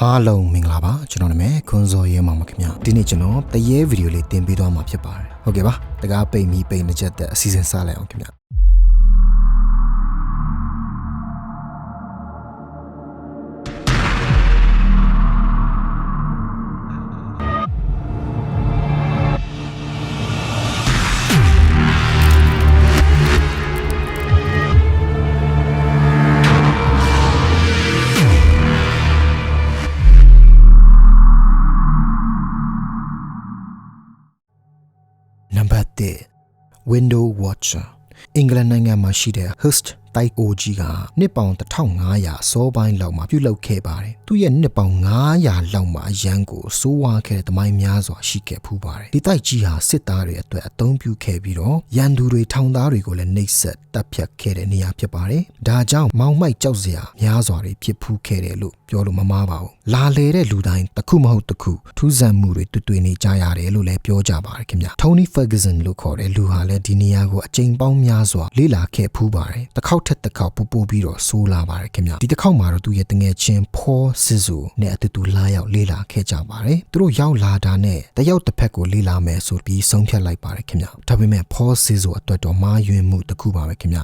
အားလုံးမင်္ဂလာပါကျွန်တော်နာမည်ခွန်စောရဲမောင်ပါခင်ဗျဒီနေ့ကျွန်တော်တရေဗီဒီယိုလေးတင်ပေးသွားမှာဖြစ်ပါတယ်ဟုတ်ကဲ့ပါတကားပိတ်မီပိတ်နှစ်ချက်တဲ့အစီအစဉ်စလိုက်အောင်ခင်ဗျနံပါတ်1 Window Watcher အင်္ဂလန်နိုင်ငံမှာရှိတဲ့ Hurst တိုက်အိုကြီးကနှစ်ပေါင်1500စောပိုင်းလောက်မှာပြုလုပ်ခဲ့ပါတယ်သူရဲ့နှစ်ပေါင်900လောက်မှာအရန်ကိုစိုးဝါခဲ့တဲ့တမိုင်းများစွာရှိခဲ့ဖူးပါတယ်ဒီတိုက်ကြီးဟာစစ်သားတွေအတွက်အသုံးပြုခဲ့ပြီးတော့ရန်သူတွေထောင်သားတွေကိုလည်းနှိပ်စက်တပ်ဖြတ်ခဲ့တဲ့နေရာဖြစ်ပါတယ်ဒါကြောင့်မောင်မိုက်ကြောက်စရာများစွာတွေဖြစ်ဖူးခဲ့တယ်လို့ပြောလို့မမှားပါဘူးလာလေတဲ့လူတိုင်းတစ်ခုမဟုတ်တစ်ခုထူးဆန်းမှုတွေတွေ့နေကြရတယ်လို့လည်းပြောကြပါတယ်ခင်ဗျ Tony Ferguson လို့ခေါ်တဲ့လူဟာလည်းဒီနေရာကိုအကြိမ်ပေါင်းများစွာလေ့လာခဲ့ဖူးပါတယ်တစ်ခေါက်ထက်တစ်ခေါက်ပို့ပြီးတော့ဆိုးလာပါတယ်ခင်ဗျဒီတစ်ခေါက်မှာတော့သူရဲ့တငယ်ချင်း Paul Sizzle နဲ့အတူတူလာရောက်လေ့လာခဲ့ကြပါတယ်သူတို့ရောက်လာတာနဲ့တယောက်တစ်ဖက်ကိုလေ့လာမယ်ဆိုပြီးဆုံးဖြတ်လိုက်ပါတယ်ခင်ဗျဒါပေမဲ့ Paul Sizzle အတွက်တော့မှားယွင်းမှုတစ်ခုပါပဲခင်ဗျ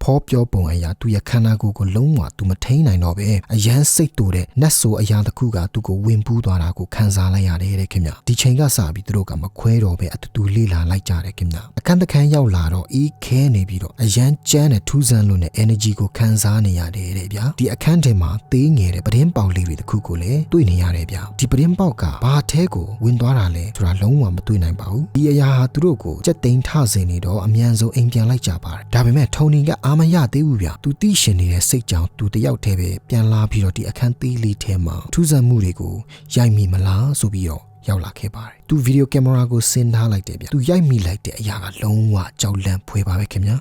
ဖောပြောပုံအရာသူရဲ့ခန္ဓာကိုယ်ကိုလုံးဝသူမထိန်နိုင်တော့ပဲအရန်စိတ်တူတဲ့နတ်ဆိုအရာတစ်ခုကသူ့ကိုဝင်ပူးသွားတာကိုခံစားလိုက်ရတယ်တဲ့ခင်ဗျဒီချိန်ကစပြီးသူတို့ကမခွဲတော့ပဲအတူတူလေ့လာလိုက်ကြတယ်ခင်ဗျအခန်းတစ်ခန်းရောက်လာတော့အေးခဲနေပြီးတော့အရန်ကျန်းတဲ့ထူးဆန်းလို့နဲ့ energy ကိုခံစားနေရတယ်တဲ့ဗျာဒီအခန်းထဲမှာသေးငယ်တဲ့ပဒင်းပေါက်လေးတွေတစ်ခုကိုလည်းတွေ့နေရတယ်ဗျာဒီပဒင်းပေါက်ကဘာထဲကိုဝင်သွားတာလဲဆိုတာလုံးဝမတွေ့နိုင်ပါဘူးဒီအရာဟာသူတို့ကိုစက်သိမ်းထစေနေတော့အမြန်ဆုံးအိမ်ပြန်လိုက်ကြပါတယ်ဒါပေမဲ့ထုံနီကအာမရသေးဘူးဗျာသူသိရှင်နေတဲ့စိတ်ကြောင့်သူတယောက်တည်းပဲပြန်လာပြီးတော့ဒီအခန်းသေးလေးထဲမှာထူးဆန်းမှုတွေကိုရိုက်မိမလားဆိုပြီးတော့ရောက်လာခဲ့ပါတယ်သူဗီဒီယိုကင်မရာကိုဆင်းထားလိုက်တယ်ဗျာသူရိုက်မိလိုက်တဲ့အရာကလုံးဝကြောက်လန့်ဖွယ်ပါပဲခင်ဗျာ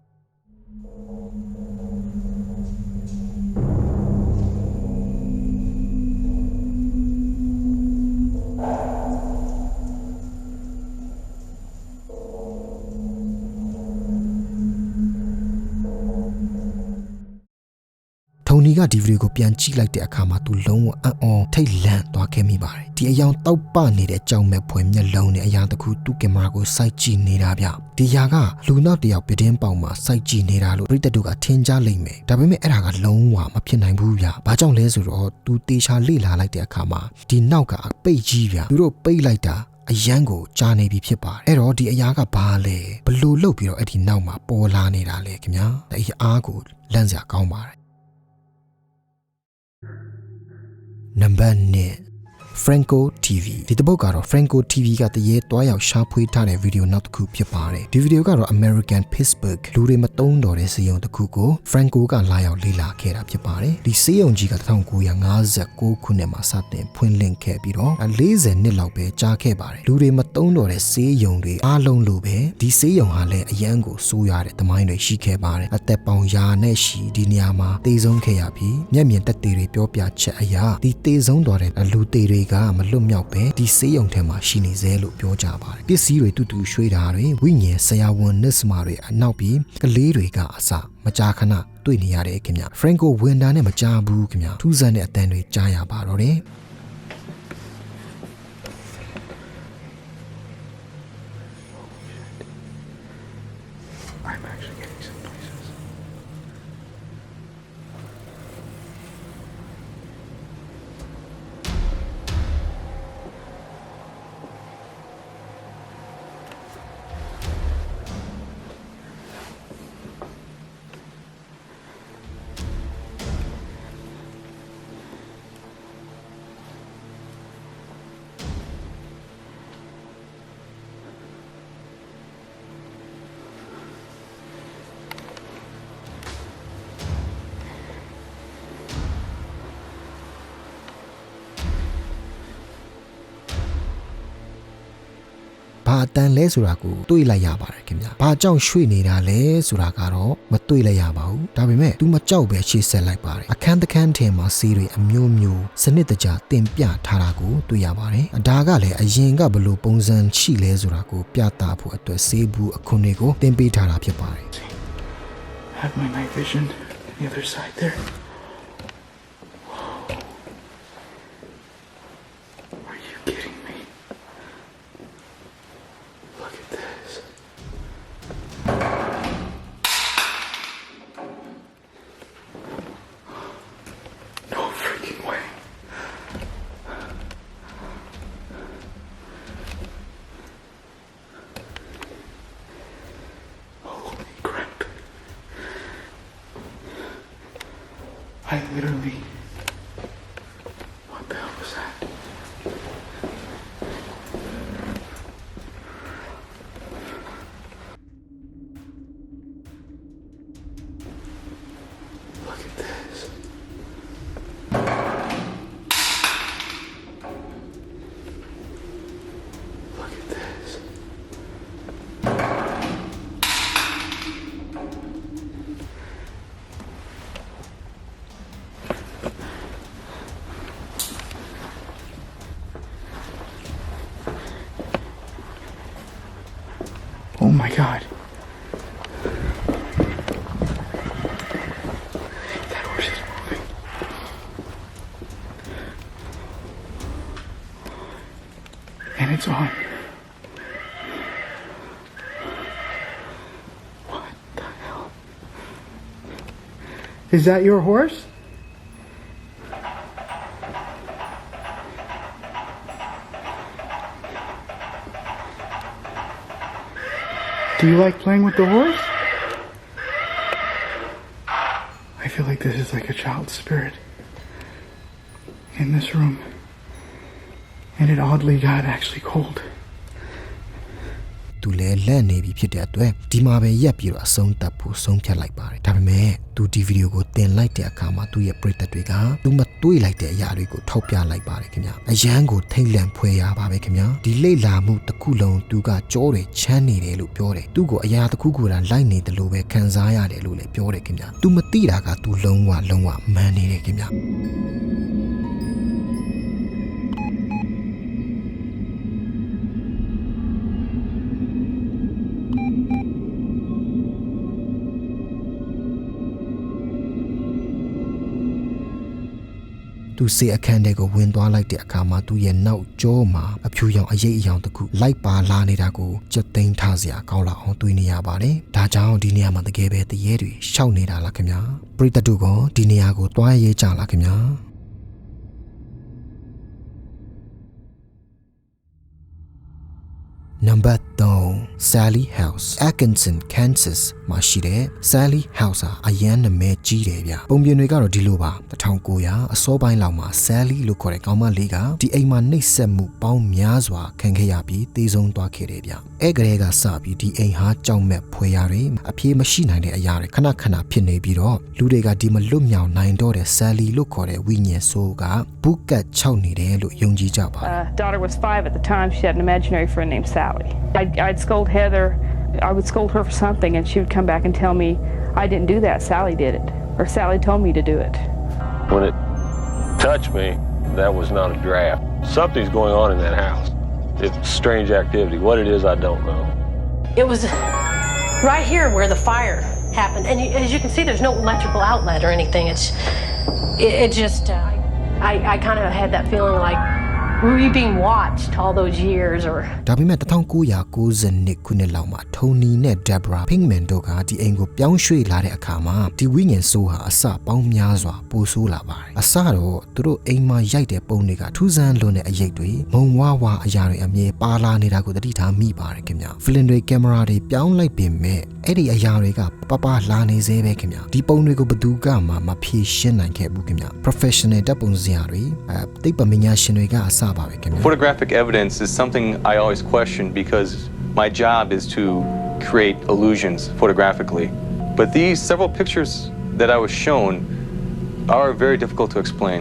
ထုံနီကဒီဗီဒီယိုကိုပြန်ကြည့်လိုက်တဲ့အခါမှာသူလုံးဝအံ့ဩထိတ်လန့်သွားခဲ့မိပါတယ်ဒီအယောင်တောက်ပနေတဲ့ကြောင်မဲ့ဖွယ်မျက်လုံးနဲ့အရာတစ်ခုသူ့ကင်မရာကိုစိုက်ကြည့်နေတာဗျဒီຢာကလူနောက်တစ်ယောက်ပတင်းပေါင်မှာစိုက်ကြည့်နေတာလို့ပရိသတ်တို့ကထင်ကြလိမ့်မယ်ဒါပေမဲ့အဲ့ဒါကလုံးဝမဖြစ်နိုင်ဘူးဗျဘာကြောင့်လဲဆိုတော့သူတေချာလေ့လာလိုက်တဲ့အခါမှာဒီနောက်ကပိတ်ကြီးဗျသူတို့ပိတ်လိုက်တာအရန်ကိုကြားနေပြီဖြစ်ပါတယ်အဲ့တော့ဒီအရာကဘာလဲဘလို့လုတ်ပြီးတော့အဲ့ဒီနောက်မှာပေါ်လာနေတာလေခင်ဗျာအဲ့ဒီအားကိုလန့်စရာကောင်းပါတယ်နံပါတ်2 Franco TV ဒီတစ်ပုတ်ကတော့ Franco TV ကတရေတွားရောက်ရှာဖွေထားတဲ့ဗီဒီယိုနောက်တစ်ခုဖြစ်ပါတယ်ဒီဗီဒီယိုကတော့ American Pittsburgh လူတွေမသုံးတော့တဲ့စေယုံတစ်ခုကို Franco ကလာရောက်လေ့လာခဲ့တာဖြစ်ပါတယ်ဒီစေယုံကြီးက1959ခုနှစ်မှာစတင်ဖွင့်လှစ်ခဲ့ပြီးတော့40နှစ်လောက်ပဲကြာခဲ့ပါတယ်လူတွေမသုံးတော့တဲ့စေယုံတွေအားလုံးလိုပဲဒီစေယုံဟာလည်းအရန်ကိုဆိုးရတဲ့သမိုင်းတွေရှိခဲ့ပါတယ်အသက်ပေါင်ရာနဲ့ရှိဒီနေရာမှာတေဆုံးခဲ့ရပြီးမျက်မြင်သက်သေတွေပြောပြချက်အရာဒီတေဆုံးသွားတဲ့လူတေတွေကမလွတ်မြောက်ပဲဒီစေးရုံထဲမှာရှိနေသေးလို့ပြောကြပါတယ်ပစ္စည်းတွေတူတူရွှေ့တာတွေဝိညာဉ်ဆရာဝန်နစ်စမာတွေအနောက်ပြီးကလေးတွေကအစမကြာခဏတွေ့နေရတယ်ခင်ဗျဖရန်ကိုဝင်တာနဲ့မကြာဘူးခင်ဗျထူးဆန်းတဲ့အတန်တွေကြားရပါတော့တယ် အတန်းလဲဆိုတာကိုတွေးလိုက်ရပါတယ်ခင်ဗျာဘာကြောင့်ရွှေ့နေတာလဲဆိုတာကတော့မတွေးလိုက်ရပါဘူးဒါပေမဲ့ तू မကြောက်ပဲရှေ့ဆက်လိုက်ပါတယ်အခန်းတစ်ခန်းထဲမှာစီးတွေအမျိုးမျိုးစနစ်တကျတင်ပြထားတာကိုတွေ့ရပါတယ်ဒါကလည်းအရင်ကဘယ်လိုပုံစံရှိလဲဆိုတာကိုပြသဖို့အတွက်စေဘူးအခွင့်အရေးကိုတင်ပေးထားတာဖြစ်ပါတယ် Have my night vision on the other side there. Are you kidding me? Look at this. No freaking way. Holy crap. I literally... What the hell was that? Look at this. Look at this. Oh my god. That horse is moving. And it's on. What the hell? Is that your horse? Do you like playing with the horse? I feel like this is like a child's spirit in this room. And it oddly got actually cold. သူလည်းလက်နေပြီဖြစ်တဲ့အတွက်ဒီမှာပဲရက်ပြီးတော့အဆုံးသတ်ဖို့ဆုံးဖြတ်လိုက်ပါတယ်ဒါပေမဲ့သူဒီဗီဒီယိုကိုတင်လိုက်တဲ့အခါမှာသူ့ရဲ့ပရိသတ်တွေကသူမတွေးလိုက်တဲ့အရာတွေကိုထောက်ပြလိုက်ပါတယ်ခင်ဗျအရန်ကိုထိတ်လန့်ဖွယ်ရပါပဲခင်ဗျဒီလိတ်လာမှုတစ်ခုလုံးသူကကြောတွေချမ်းနေတယ်လို့ပြောတယ်သူ့ကိုအရာတစ်ခုခုလာလိုက်နေတယ်လို့ပဲခံစားရတယ်လို့လည်းပြောတယ်ခင်ဗျသူမသိတာကသူလုံးဝမှန်နေတယ်ခင်ဗျသူစေအခန်းထဲကိုဝင်သွားလိုက်တဲ့အခါမှာသူ့ရဲ့နောက်ကျောမှာအဖြူရောင်အရေးအယောင်တစ်ခုလိုက်ပါလာနေတာကိုကြက်သိမ်းထားစရာကောင်းလာအောင်တွေးနေရပါတယ်။ဒါကြောင့်ဒီနေရာမှာတကယ်ပဲတရေတွေရှောက်နေတာလားခင်ဗျာ။ပရိသတ်တို့ကဒီနေရာကိုတွားရေးကြလားခင်ဗျာ။ Number 3 Sally House Atkinson Kansas မှာရှိတဲ့ Sally House ဟာအရန်နာမည်ကြီးတယ်ဗျပုံပြင်တွေကတော့ဒီလိုပါ1900အစောပိုင်းလောက်မှာ Sally လို့ခေါ်တဲ့ကောင်မလေးကဒီအိမ်မှာနှိပ်စက်မှုပေါင်းများစွာခံခဲ့ရပြီးတည်ဆုံးသွားခဲ့တယ်ဗျအဲ့ကလေးကစပြီးဒီအိမ်ဟာကြောက်မဲ့ဖွယ်ရာတွေအပြေးမရှိနိုင်တဲ့အရာတွေခဏဖြစ်နေပြီးတော့လူတွေကဒီမလွတ်မြောက်နိုင်တော့တဲ့ Sally လို့ခေါ်တဲ့ဝိညာဉ်ဆိုးကဘူးကတ်ခြောက်နေတယ်လို့ယုံကြည်ကြပါတယ် Daughter was 5 at the time. She had an imaginary friend named Sally. I'd scold Heather. I would scold her for something, and she would come back and tell me, I didn't do that, Sally did it. Or Sally told me to do it. When it touched me, that was not a draft. Something's going on in that house. It's strange activity. What it is, I don't know. It was right here where the fire happened. And as you can see, there's no electrical outlet or anything. It just, I kind of had that feeling like, were we being watched all those years or ဒါပေမဲ့1992ခုနှစ်လောက်မှာ Tony နဲ့ Deborah Pinkman တို့ကဒီအိမ်ကိုပြောင်းရွှေ့လာတဲ့အခါမှာဒီဝိညာဉ်ဆိုးဟာအစပေါင်းများစွာပိုဆိုးလာပါတယ်အစတော့သူတို့အိမ်မှာရိုက်တဲ့ပုံတွေကထူးဆန်းလွန်းတဲ့အရေးတွေမုံဝါအရာတွေအမြဲပါလာနေတာကိုသတိထားမိပါတယ်ခင်ဗျာ Film တွေ camera တွေပြောင်းလိုက်ပေမဲ့အဲ့ဒီအရာတွေကပလာနေစေပဲခင်ဗျာဒီပုံတွေကိုဘယ်သူကမှမဖြေရှင်းနိုင်ခဲ့ဘူးခင်ဗျာ professional တပ်ပုံစရာတွေသိပ္ပံပညာရှင်တွေကအစပါပဲခင်ဗျာ Photographic evidence is something I always question because my job is to create illusions photographically. But these several pictures that I was shown are very difficult to explain.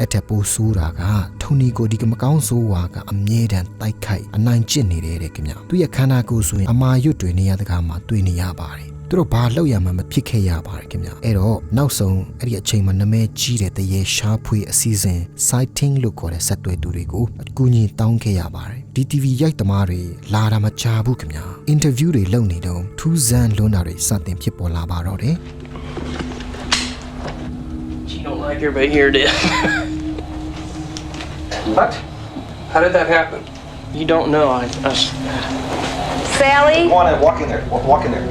အထက်ပိုးဆိုးတာကထုံနီကိုဒီကမကောင်းဆိုးဝါကအမြဲတမ်းတိုက်ခိုက်အနိုင်ကျင့်နေတယ်တဲ့ခင်ဗျသူရဲ့ခန္ဓာကိုယ်ဆိုရင်အမာရွတ်တွေနေရတဲ့ကမှာတွေ့နေရပါတယ်သူတို့ဘာလောက်ရမှမဖြစ်ခဲ့ရပါတယ်ခင်ဗျအဲ့တော့နောက်ဆုံးအဲ့ဒီအချိန်မှာနမဲကြီးတဲ့တရေရှားဖွေအစီအစဉ် sighting လို့ခေါ်တဲ့ဆက်သွယ်သူတွေကိုအကူအညီတောင်းခဲ့ရပါတယ်ဒီ TV ရိုက်သမားတွေလာတာမကြာဘူးခင်ဗျအင်တာဗျူးတွေလုပ်နေတော့ထူးဆန်းလွန်းတာတွေစတင်ဖြစ်ပေါ်လာပါတော့တယ် She don't like her, but here it is. What? How did that happen? You don't know. Sally? Go on and walk in there. Walk in there.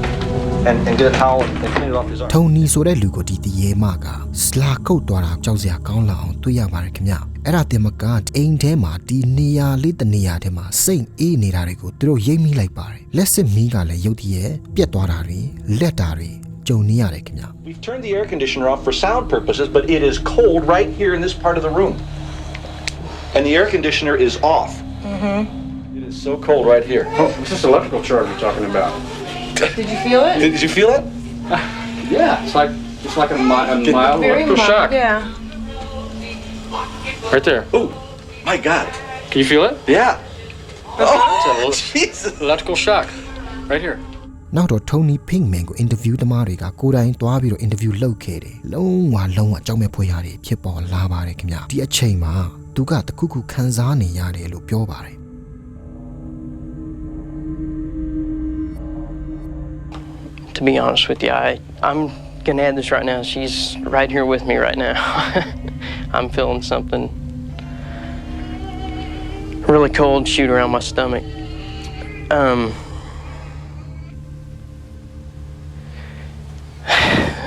And get a towel and clean it off his arm. ထုံနီဆိုတဲ့လူကိုဒီတရေမကစလာကုတ်သွားတာကြောက်စရာကောင်းလာအောင်တွေ့ရပါတယ်ခင်ဗျအဲ့ဒါတင်မကအိမ်ထဲမှာဒီနေရာလေးတနေရာထဲမှာစိတ်အေးနေတာတွေကိုသူတို့ရိပ်မိလိုက်ပါတယ်လက်စစ်မီးကလည်းရုတ်တရက်ပြက်သွားတာတွေလက်တာတွေကြုံနေရတယ်ခင်ဗျ We've turned the air conditioner off for sound purposes, but it is cold right here in this part of the room. And the air conditioner is off. It is so cold right here. Oh, it's just electrical charge we're talking about. Did you feel it? Did you feel it? Yeah, it's like a mild electrical shock. Yeah. Right there. Oh, my God. Can you feel it? Yeah. It's Oh, a Jesus. electrical shock. Right here. နောက်တော့ Tony Pinkman ကို interview သမားတွေကကိုယ်တိုင်တွားပြီးတော့ interview လုပ်ခဲ့တယ်လုံးဝအကြောင်းမဲ့ဖွယ်ရတယ်ဖြစ်ပေါ်လာပါတယ်ခင်ဗျဒီအချိန်မှာသူကတခုခုခံစားနေရတယ်လို့ပြောပါတယ် To be honest with you, I'm gonna add this right now. She's right here with me right now. I'm feeling something really cold shoot around my stomach.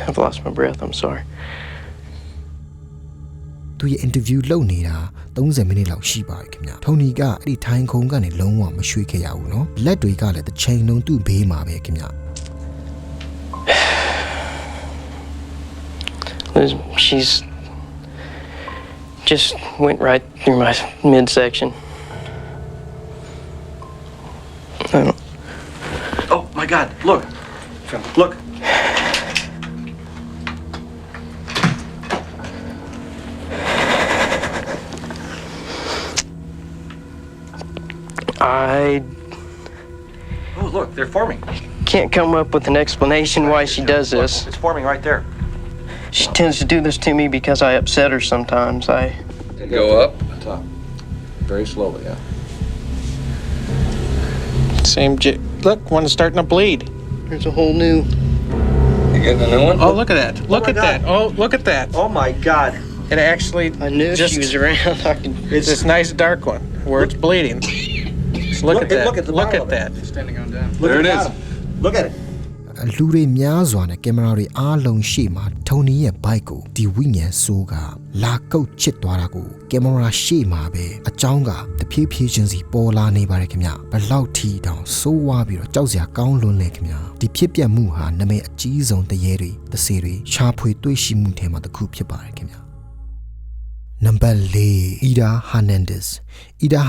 I've lost my breath. I'm sorry. သူရဲ့ interview လုပ်နေတာ30မိနစ်လောက်ရှိပါတယ်ခင်ဗျ Tony ကအဲ့ဒီထိုင်ခုံကနေလုံးဝမရွှေ့ခဲ့ရဘူးเนาะလက်တွေကလည်းတစ်ချိန်လုံးသူ့ဘေးမှာပဲခင်ဗျ She's just went right through my midsection. Oh, my God. Look. Look. Oh, look, they're forming. Can't come up with an explanation why she does this. It's forming right there. She tends to do this to me because I upset her sometimes. Go up. Top. Very slowly, yeah. Look, one's starting to bleed. There's a whole new... You getting a new one? Oh, look at that. Look at that. Oh, look at that. Oh, my God. It actually I knew just... she was around. It's this nice dark one where it's bleeding. Just look at that. Look at the look bottom at of it. that. Standing on down. Look There at it the is. bottom. Look at it. လူတွေများစွာနဲ့ကင်မရာတွေအားလုံးရှေ့မှာ Tony ရဲ့ bike ကိုဒီဝိညာဉ်ဆိုးကလာကုတ်ချစ်သွားတာကိုကင်မရာရှေ့မှာပဲအကြောင်းကတဖြည်းဖြည်းချင်းစီပေါ်လာနေပါတယ်ခင်ဗျဘလောက်ထီတောင်ဆိုးဝါးပြီးတော့ကြောက်စရာကောင်းလွန်းနေခင်ဗျဒီဖြစ်ပျက်မှုဟာနာမည်အကြီးဆုံးတရေတွေတစေတွေရှားဖွေတွေ့ရှိမှုထဲမှာတစ်ခုဖြစ်ပါတယ်ခင်ဗျNumber 4 Ida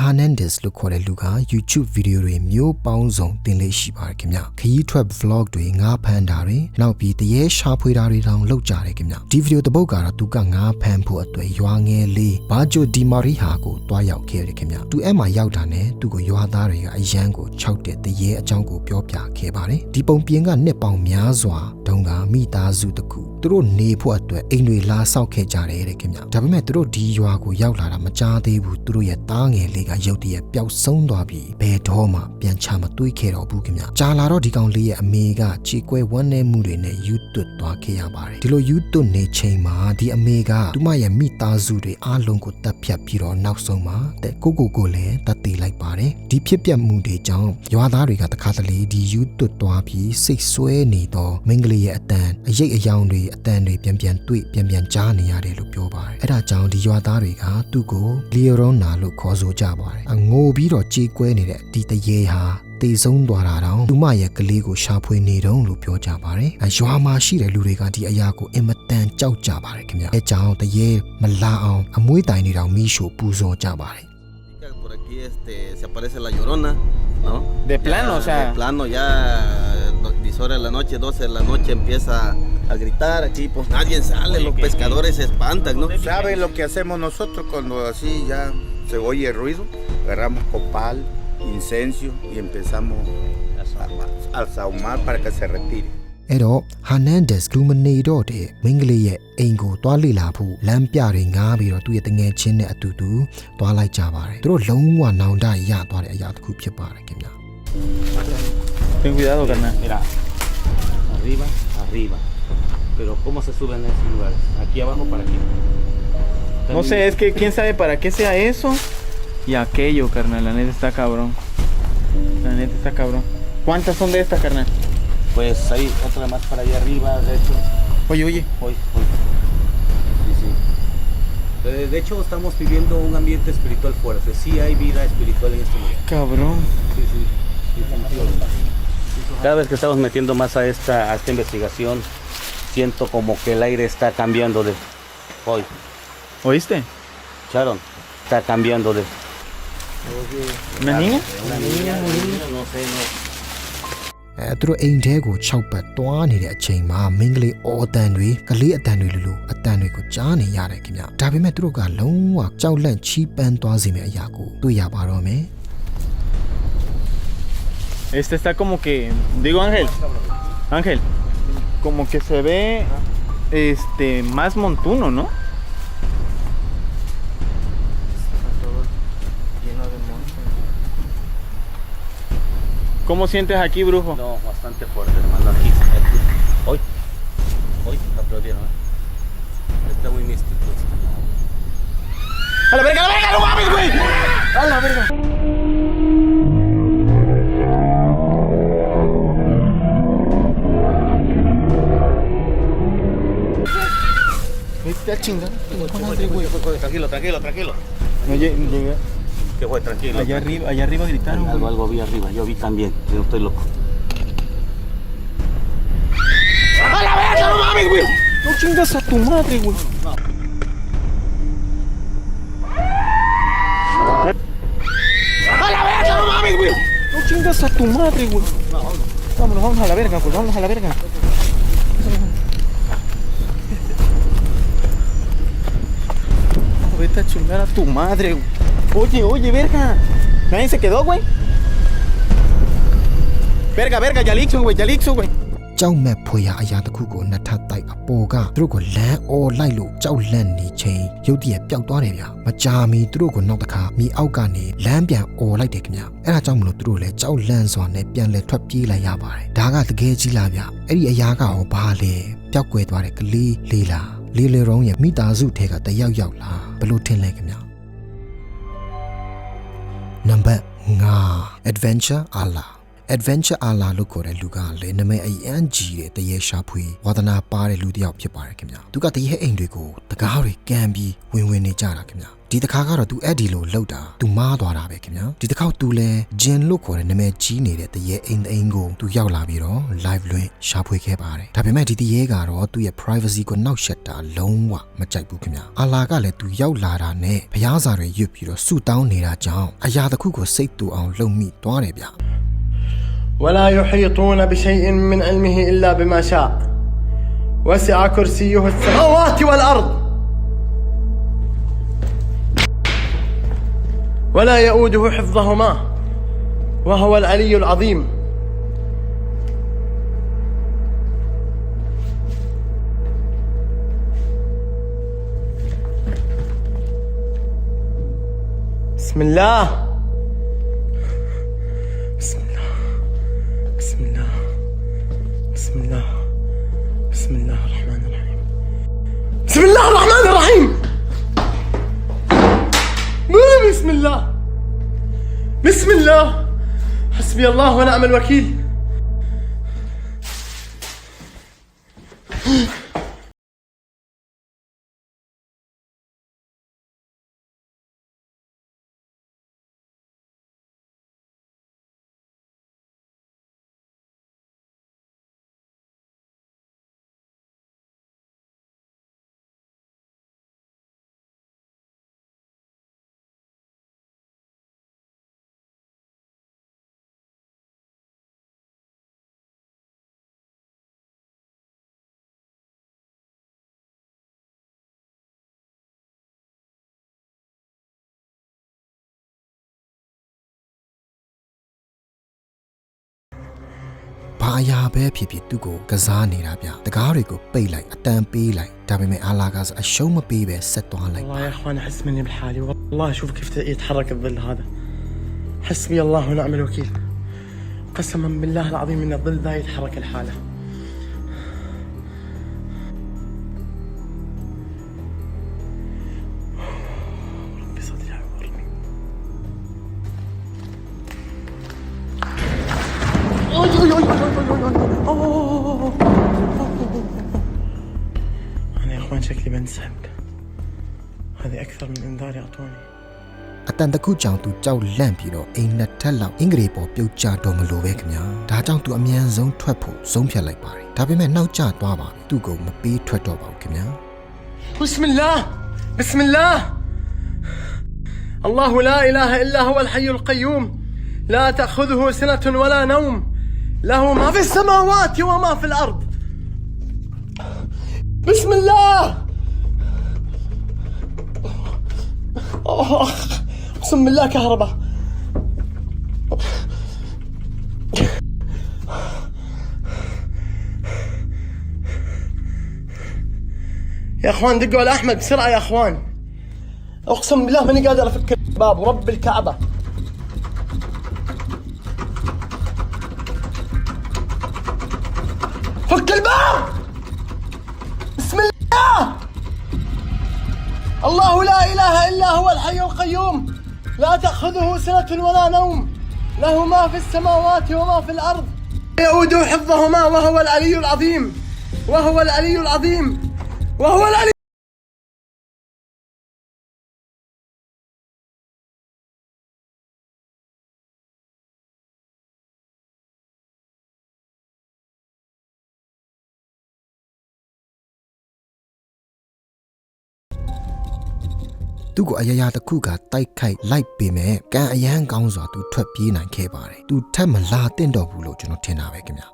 Hernandez လို့ခေါ်တဲ့လူက YouTube ဗီဒီယိုတွေမျိုးပေါင်းစုံတင်လေးရှိပါတယ်ခင်ဗျခရီးထွက် vlog တွေငါးဖမ်းတာတွေနောက်ပြီးတရေရှာဖွေတာတွေတောင်လုပ်ကြတယ်ခင်ဗျဒီဗီဒီယိုတစ်ပုဒ်ကတော့သူကငါးဖမ်းဖို့အတွက်ရွာငယ်လေးဘာဂျိုဒီမာရီဟာကိုတွားရောက်ခဲ့တယ်ခင်ဗျသူအဲ့မှာရောက်တာနဲ့သူကိုရွာသားတွေကအရန်ကိုခြောက်တဲ့တရေအကြောင်းကိုပြောပြခဲ့ပါတယ်ဒီပုံပြင်ကနှစ်ပေါင်များစွာတုန်းကမိသားစုတစ်ခုသူတို့နေဖို့အတွက်အိမ်တွေလာဆောက်ခဲ့ကြတယ်တဲ့ခင်ဗျဒါပေမဲ့သူတို့ဒီရွာကိုရောက်လာတာမကြားသေးဘူးသူတို့ရဲ့သားငယ်လေးကရုတ်တရက်ပျောက်ဆုံးသွားပြီးဘယ်တော့မှပြန်ချမတွေးခဲ့တော့ဘူးခင်ဗျကြာလာတော့ဒီကောင်လေးရဲ့အမေကခြေကွဲဝမ်းနည်းမှုတွေနဲ့ယူသွတ်သွားခဲ့ရပါတယ်ဒီလိုယူသွတ်နေချိန်မှာဒီအမေကသူမရဲ့မိသားစုတွေအားလုံးကိုတပ်ဖြတ်ပြီးတော့နောက်ဆုံးမှာတဲ့ကိုလည်းတတ်သေးလိုက်ပါတယ်ဒီဖြစ်ပျက်မှုတွေကြောင့်ရွာသားတွေကတခါတလေဒီယူသွတ်သွားပြီးစိတ်ဆွဲနေတော့မိန်းကလေးရဲ့အတန်အရိပ်အယောင်တွေအတန်တွေပြန်တွေ့ပြန်ကြားနေရတယ်လို့ပြောပါတယ်အဲ့ဒါကြောင့်ဒီရွာသားတွေကသူ့ကိုလီယိုရိုနာလို့ခေါ်ဆိုကြပါတယ်ငိုပြီးတော့ကြေးကွဲနေတဲ့ဒီတရေဟာတေဆုံးသွားတာတောင်သူမရဲ့ကလေးကိုရှာဖွေနေတုံးလို့ပြောကြပါတယ်ရွာမှာရှိတဲ့လူတွေကဒီအရာကိုအင်မတန်ကြောက်ကြပါတယ်ခင်ဗျအဲကြောင့်တရေမလာအောင်အမွှေးတိုင်တွေတောင်မီးရှို့ပူဇော်ကြပါတယ် Por aquí se aparece la Llorona, ¿no? De plano, ya, o sea. De plano, ya 10 horas de la noche, 12 de la noche empieza a gritar aquí, pues nadie sale, los pescadores se espantan, ¿no? ¿Saben lo que hacemos nosotros cuando así ya se oye ruido? Agarramos copal, incenso y empezamos a sahumar para que se retire. အဲ့တော့ Hernandez လူမနေတော့တဲ့မိန်းကလေးရဲ့အိမ်ကိုတွားလေလာဖို့လမ်းပြတွေငားပြီးတော့သူ့ရဲ့တငယ်ချင်းနဲ့အတူတူတွားလိုက်ကြပါတယ်သူတို့လုံးဝနောင်တရသွားတဲ့အရာတစ်ခုဖြစ်ပါတယ်ခင်ဗျာ Ten cuidado, carnal. Mira, arriba, arriba. Pero ¿cómo se suben en esos lugares? Aquí abajo para aquí. No sé, es que quién sabe para qué sea eso y aquello, carnal. La neta está cabrón. La neta está cabrón. ¿Cuántas son de estas, carnal? Pues hay otra más para allá arriba, de hecho. Oye. Hoy. Sí, sí. De hecho, estamos viviendo un ambiente espiritual fuerte. Sí hay vida espiritual en este lugar. Cabrón. Sí, sí. Cada vez que estamos metiendo más a esta investigación, siento como que el aire está cambiando de hoy. ¿Oíste? Sharon, está cambiando de. ¿Una niña? Una niña, no sé, no. သူတို့အိမ်ထဲကို6ပတ်တွားနေတဲ့အချိန်မှာမင်းကလေးအော်တန်တွေကလေးအတန်တွေလိုအတန်တွေကိုကြားနေရတယ်ခင်ဗျဒါပေမဲ့သူတို့ကလုံးဝကြောက်လန့်ချီးပန်းသွားစေမယ့်အရာကိုတွေ့ရပါတော့မယ် Este está como que, digo Ángel, como que se ve, más montuno, ¿no? ¿Cómo sientes aquí, brujo? No, bastante fuerte, hermano, aquí. Hoy aplaudieron, Está muy místico. ¡A la verga, no mames, güey! ¡A la verga! Está chingando. Tranquilo. No llegué. ¿Qué fue? Tranquilo. Allá arriba gritaron. Algo vi arriba, yo vi también, yo no estoy loco. ¡A la verga, no mames, güey! No chingas a tu madre, güey. ¡A la verga, no mames, güey! No chingas a tu madre, güey. Vamos a la verga, pues vamos a la verga. Vete a chingar a tu madre, güey. Oye, verga. ¿Nadie se quedó, güey? Verga, Yalixo, güey. ကြောက်မဲ့ဖွေရအရာတစ်ခုကိုနှစ်ထပ်တိုက်အပေါ်ကသူတို့ကိုလမ်းအော်လိုက်လို့ကြောက်လန့်နေချိန်ရုတ်တရက်ပျောက်သွားတယ်ဗျမကြာမီသူတို့ကိုနောက်တစ်ခါမိအောက်ကနေလမ်းပြန်အော်လိုက်တယ်ခင်ဗျအဲ့ဒါကြောင့်မလို့သူတို့လည်းကြောက်လန့်စွာနဲ့ပြန်လဲထွက်ပြေးလိုက်ရပါတယ်ဒါကတကယ်ကြီးလားဗျအဲ့ဒီအရာကဟောဘာလဲပျောက်ကွယ်သွားတဲ့ကလေးလေးလားလေးလေးရောင်းရဲ့မိသားစုထဲကတယောက်ယောက်လားဘယ်လိုထင်လဲခင်ဗျနံပါတ်5 Adventure Allah Adventure Allah လို့ခေါ်တဲ့လူကလည်းနာမည်အရန်ကြီးတဲ့တရေရှာဖွေဝါသနာပါတဲ့လူတစ်ယောက်ဖြစ်ပါတယ်ခင်ဗျာသူကတရေအိမ်တွေကိုတကားတွေကမ်းပြီးဝင်နေကြတာခင်ဗျာဒီတစ်ခါကတော့သူအဲ့ဒီလိုလှုပ်တာသူမားသွားတာပဲခင်ဗျာဒီတစ်ခါသူလဲဂျင်လို့ခေါ်တဲ့နာမည်ကြီးနေတဲ့တရေအိမ်ကိုသူရောက်လာပြီးတော့ live လွှင့်ရှာဖွေခဲ့ပါတယ်ဒါပေမဲ့ဒီတရေကတော့သူ့ရဲ့ privacy ကိုနှောက်ယှက်တာလုံးဝမကြိုက်ဘူးခင်ဗျာအာလာကလည်းသူရောက်လာတာနဲ့ဘုရားစာတွေရွတ်ပြီးတော့ဆူတောင်းနေတာကြောင့်အရာတစ်ခုကိုစိတ်တူအောင်လှုပ်မိသွားတယ်ဗျာولا يحيطون بشيء من علمه إلا بما شاء وسع كرسيه السماوات والأرض ولا يؤوده حفظهما وهو العلي العظيم بسم الله بسم الله الرحمن الرحيم بسم الله الرحمن الرحيم بسم الله حسبي الله ونعم الوكيل ဘာအရာပဲဖြစ်ဖြစ်သူ့ကိုကစားနေတာဗျတကားတွေကိုပိတ်လိုက်အတန်ပေးလိုက်ဒါပေမဲ့အာလာကအရှုံးမပေးပဲဆက်သွားလိုက် والله يا اخوان احس مني بحالي والله شوف كيف يتحرك الظل هذا حسبي الله ونعم الوكيل قسما بالله العظيم ان الظل ذا يتحرك الحاله ربي صدري عورني انا يا اخوان شكلي بنسحب هذه اكثر من انذار يعطوني အတန်တခုကြောင့်သူကြောက်လန့်ပြီးတော့အိမ်နှစ်ထပ်လောက်အင်္ဂလိပ်ပေါ်ပြုတ်ကျတော့မလို့ပဲခင်ဗျာဒါကြောင့်သူအမြန်ဆုံးထွက်ဖို့ဆုံးဖြတ်လိုက်ပါတယ်ဒါပေမဲ့နောက်ကျသွားပါပြီသူ့ကိုမပေးထွက်တော့ပါဘူးခင်ဗျာ بسم الله بسم الله الله لا اله الا هو الحي القيوم لا تاخذه سنه ولا نوم له ما في السماوات وما في الارض بسم الله اقسم بالله كهرباء يا اخوان دقوا على احمد بسرعه يا اخوان اقسم بالله ماني قادر افك الباب ورب الكعبه فك الباب بسم الله الله لا اله الا هو الحي القيوم لا تاخذه سنه ولا نوم له ما في السماوات وما في الارض يؤود حفظهما وهو العلي العظيم وهو العلي العظيم وهو العليသူ့ကိုအရာရာတစ်ခုကတိုက်ခိုက်လိုက်ပေမဲ့ကံအယမ်းကောင်းစွာသူထွက်ပြေးနိုင်ခဲ့ပါတယ်သူထပ်မလာတင့်တော့ဘူးလို့ကျွန်တော်ထင်တာပဲခင်ဗျာ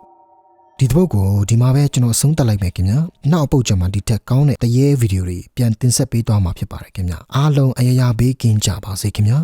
ဒီတစ်ပုတ်ကိုဒီမှာပဲကျွန်တော်အဆုံးသတ်လိုက်မယ်ခင်ဗျာနောက်အပုတ်ကျမှဒီထက်ကောင်းတဲ့တရေဗီဒီယိုတွေပြန်တင်ဆက်ပေးသွားမှာဖြစ်ပါတယ်ခင်ဗျာအားလုံးအရာရာဘေးကင်းကြပါစေခင်ဗျာ